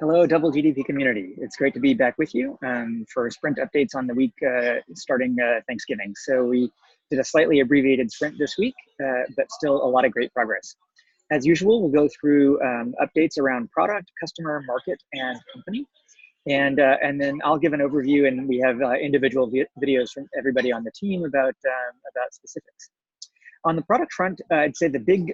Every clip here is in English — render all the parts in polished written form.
Hello, Double GDP community. It's great to be back with you for sprint updates on the week starting Thanksgiving. So we did a slightly abbreviated sprint this week, but still a lot of great progress. As usual, we'll go through updates around product, customer, market, and company. And then I'll give an overview, and we have individual videos from everybody on the team about specifics. On the product front, I'd say the big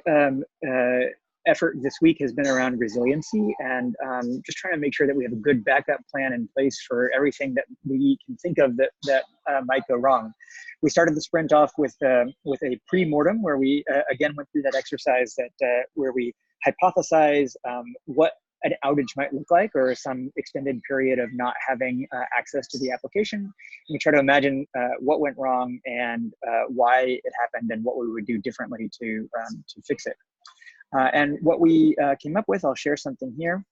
effort this week has been around resiliency and just trying to make sure that we have a good backup plan in place for everything that we can think of that might go wrong. We started the sprint off with a pre-mortem where we again went through that exercise where we hypothesize what an outage might look like, or some extended period of not having access to the application. And we try to imagine what went wrong and why it happened and what we would do differently to fix it. And what we came up with, I'll share something here.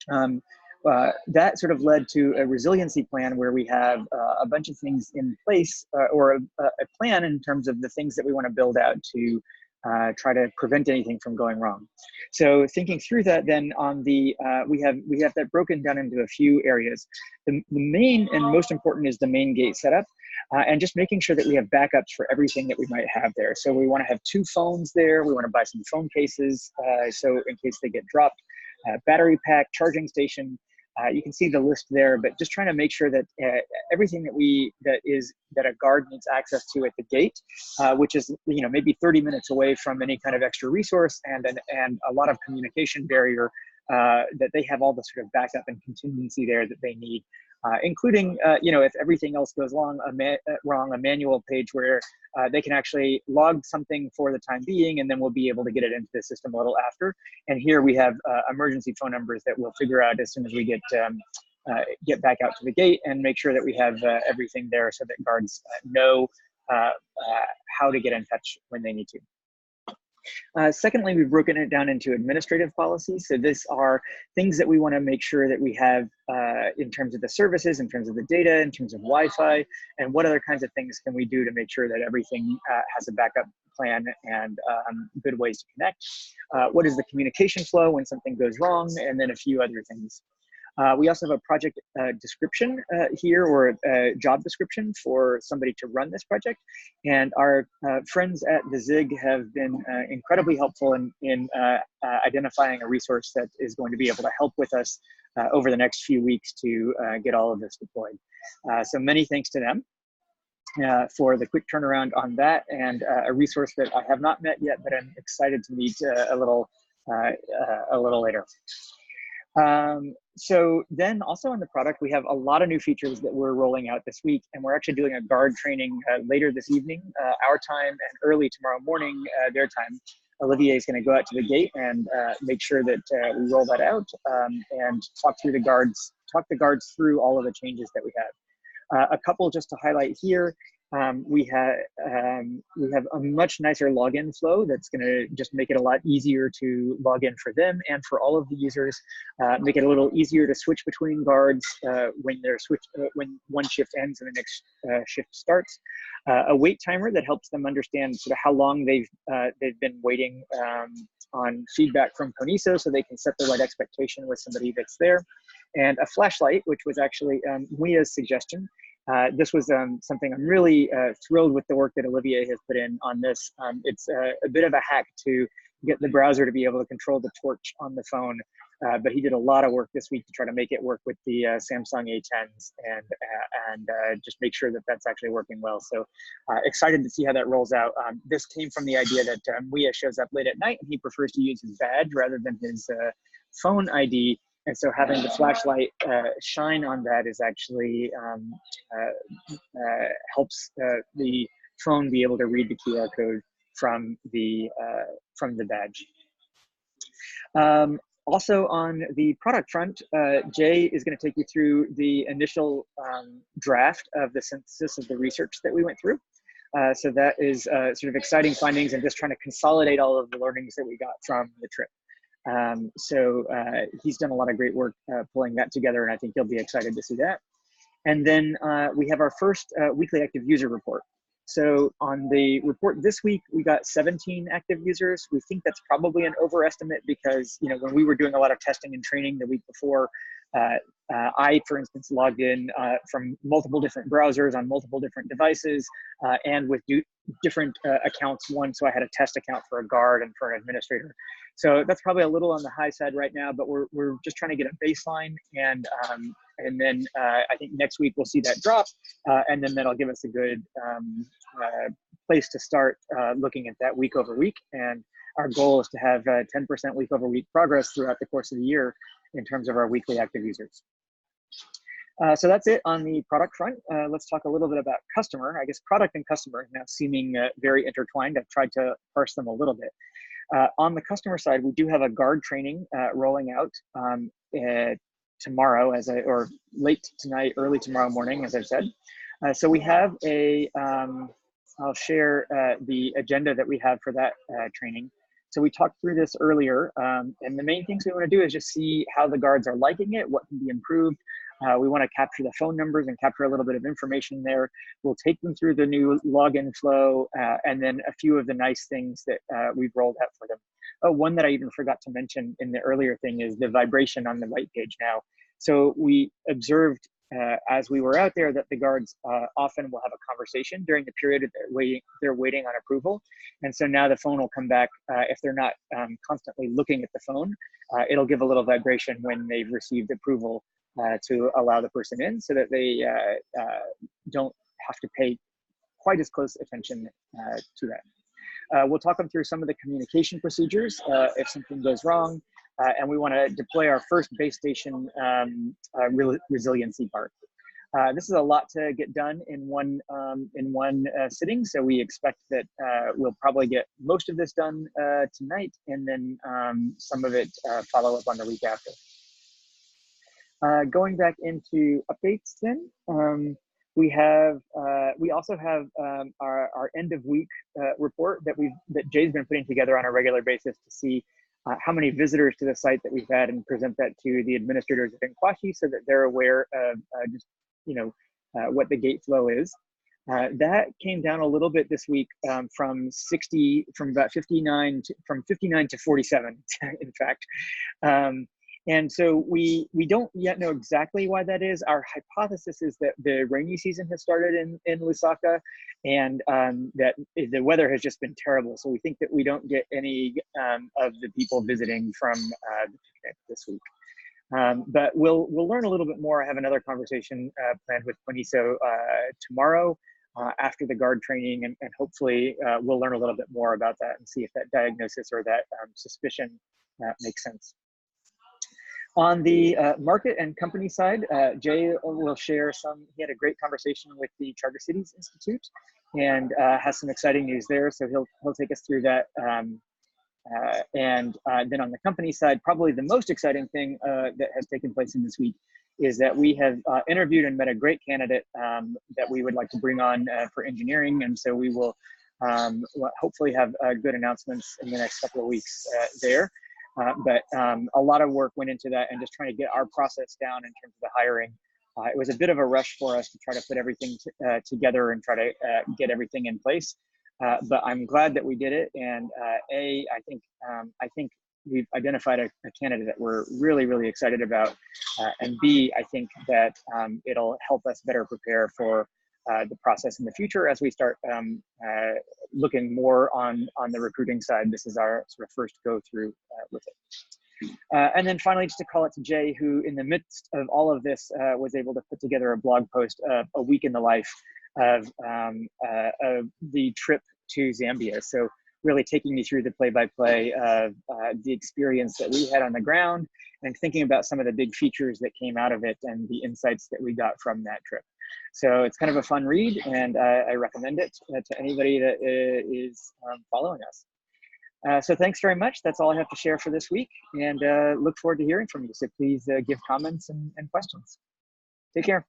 That sort of led to a resiliency plan where we have a bunch of things in place, or a plan in terms of the things that we want to build out to try to prevent anything from going wrong. So thinking through that, then on the we have that broken down into a few areas. The main and most important is the main gate setup, and just making sure that we have backups for everything that we might have there. So we want to have 2 phones there. We want to buy some phone cases, so in case they get dropped, battery pack, charging station. You can see the list there, but just trying to make sure that everything that a guard needs access to at the gate, which is maybe 30 minutes away from any kind of extra resource and a lot of communication barrier, that they have all the sort of backup and contingency there that they need, including if everything else goes wrong, a manual page where they can actually log something for the time being, and then we'll be able to get it into the system a little after. And here we have emergency phone numbers that we'll figure out as soon as we get back out to the gate, and make sure that we have everything there so that guards know how to get in touch when they need to. Secondly, we've broken it down into administrative policies. So these are things that we want to make sure that we have in terms of the services, in terms of the data, in terms of Wi-Fi, and what other kinds of things can we do to make sure that everything has a backup plan and good ways to connect. What is the communication flow when something goes wrong, and then a few other things. We also have a project description here, or a job description for somebody to run this project. And our friends at the ZIG have been incredibly helpful in identifying a resource that is going to be able to help with us over the next few weeks to get all of this deployed. So many thanks to them for the quick turnaround on that, and a resource that I have not met yet, but I'm excited to meet a little later. So then also on the product, we have a lot of new features that we're rolling out this week, and we're actually doing a guard training later this evening, our time, and early tomorrow morning, their time. Olivier is going to go out to the gate and make sure that we roll that out, and talk the guards through all of the changes that we have. A couple just to highlight here. We have a much nicer login flow that's going to just make it a lot easier to log in for them and for all of the users. Make it a little easier to switch between guards when one shift ends and the next shift starts. A wait timer that helps them understand sort of how long they've been waiting on feedback from Coniso, so they can set the right expectation with somebody that's there. And a flashlight, which was actually Muya's suggestion. This was something I'm really thrilled with the work that Olivier has put in on this. It's a bit of a hack to get the browser to be able to control the torch on the phone, but he did a lot of work this week to try to make it work with the Samsung A10s and just make sure that that's actually working well. So excited to see how that rolls out. This came from the idea that Muya shows up late at night and he prefers to use his badge rather than his phone ID. And so having the flashlight shine on that is actually helps the phone be able to read the QR code from the badge. Also on the product front, Jay is going to take you through the initial draft of the synthesis of the research that we went through. So that is sort of exciting findings and just trying to consolidate all of the learnings that we got from the trip. So he's done a lot of great work pulling that together, and I think you'll be excited to see that. And then we have our first weekly active user report. So on the report this week, we got 17 active users. We think that's probably an overestimate because, you know, when we were doing a lot of testing and training the week before, I, for instance, logged in from multiple different browsers on multiple different devices and with different accounts. So I had a test account for a guard and for an administrator. So that's probably a little on the high side right now, but we're just trying to get a baseline, and then I think next week we'll see that drop, and then that'll give us a good place to start looking at that week over week. And our goal is to have 10% week over week progress throughout the course of the year in terms of our weekly active users. So that's it on the product front. Let's talk a little bit about customer. I guess product and customer now seeming very intertwined. I've tried to parse them a little bit. On the customer side, we do have a guard training rolling out tomorrow, or late tonight, early tomorrow morning, as I've said. So we have I'll share the agenda that we have for that training. So we talked through this earlier, and the main things we want to do is just see how the guards are liking it, what can be improved. We want to capture the phone numbers and capture a little bit of information there. We'll take them through the new login flow and then a few of the nice things that we've rolled out for them. Oh, one that I even forgot to mention in the earlier thing is the vibration on the white page now. So we observed as we were out there that the guards often will have a conversation during the period that they're waiting on approval. And so now the phone will come back if they're not constantly looking at the phone. It'll give a little vibration when they've received approval to allow the person in, so that they don't have to pay quite as close attention to that. We'll talk them through some of the communication procedures if something goes wrong, and we want to deploy our first base station resiliency part. This is a lot to get done in one sitting, so we expect that we'll probably get most of this done tonight, and then some of it follow up on the week after. Going back into updates then, we also have our end of week report that Jay's been putting together on a regular basis to see how many visitors to the site that we've had, and present that to the administrators at Nkwashi so that they're aware of just, you know, what the gate flow is. That came down a little bit this week from about 59 to 47, in fact. And so we don't yet know exactly why that is. Our hypothesis is that the rainy season has started in Lusaka, and that the weather has just been terrible. So we think that we don't get any of the people visiting from the picnic this week. But we'll learn a little bit more. I have another conversation planned with Kwaniso tomorrow after the guard training, and hopefully we'll learn a little bit more about that and see if that diagnosis or that suspicion makes sense. On the market and company side, Jay will share he had a great conversation with the Charter Cities Institute, and has some exciting news there. So he'll take us through that. And then on the company side, probably the most exciting thing that has taken place in this week is that we have interviewed and met a great candidate that we would like to bring on for engineering. And so we will hopefully have good announcements in the next couple of weeks there. But a lot of work went into that, and just trying to get our process down in terms of the hiring. It was a bit of a rush for us to try to put everything together and try to get everything in place. But I'm glad that we did it. And I think we've identified a candidate that we're really, really excited about. And B, I think that it'll help us better prepare for the process in the future as we start looking more on the recruiting side. This is our sort of first go through with it. And then finally, just to call it to Jay, who in the midst of all of this was able to put together a blog post, a week in the life of the trip to Zambia. So really taking me through the play-by-play of the experience that we had on the ground, and thinking about some of the big features that came out of it and the insights that we got from that trip. So it's kind of a fun read, and I recommend it to anybody that is following us. So thanks very much. That's all I have to share for this week, and look forward to hearing from you. So please give comments and questions. Take care.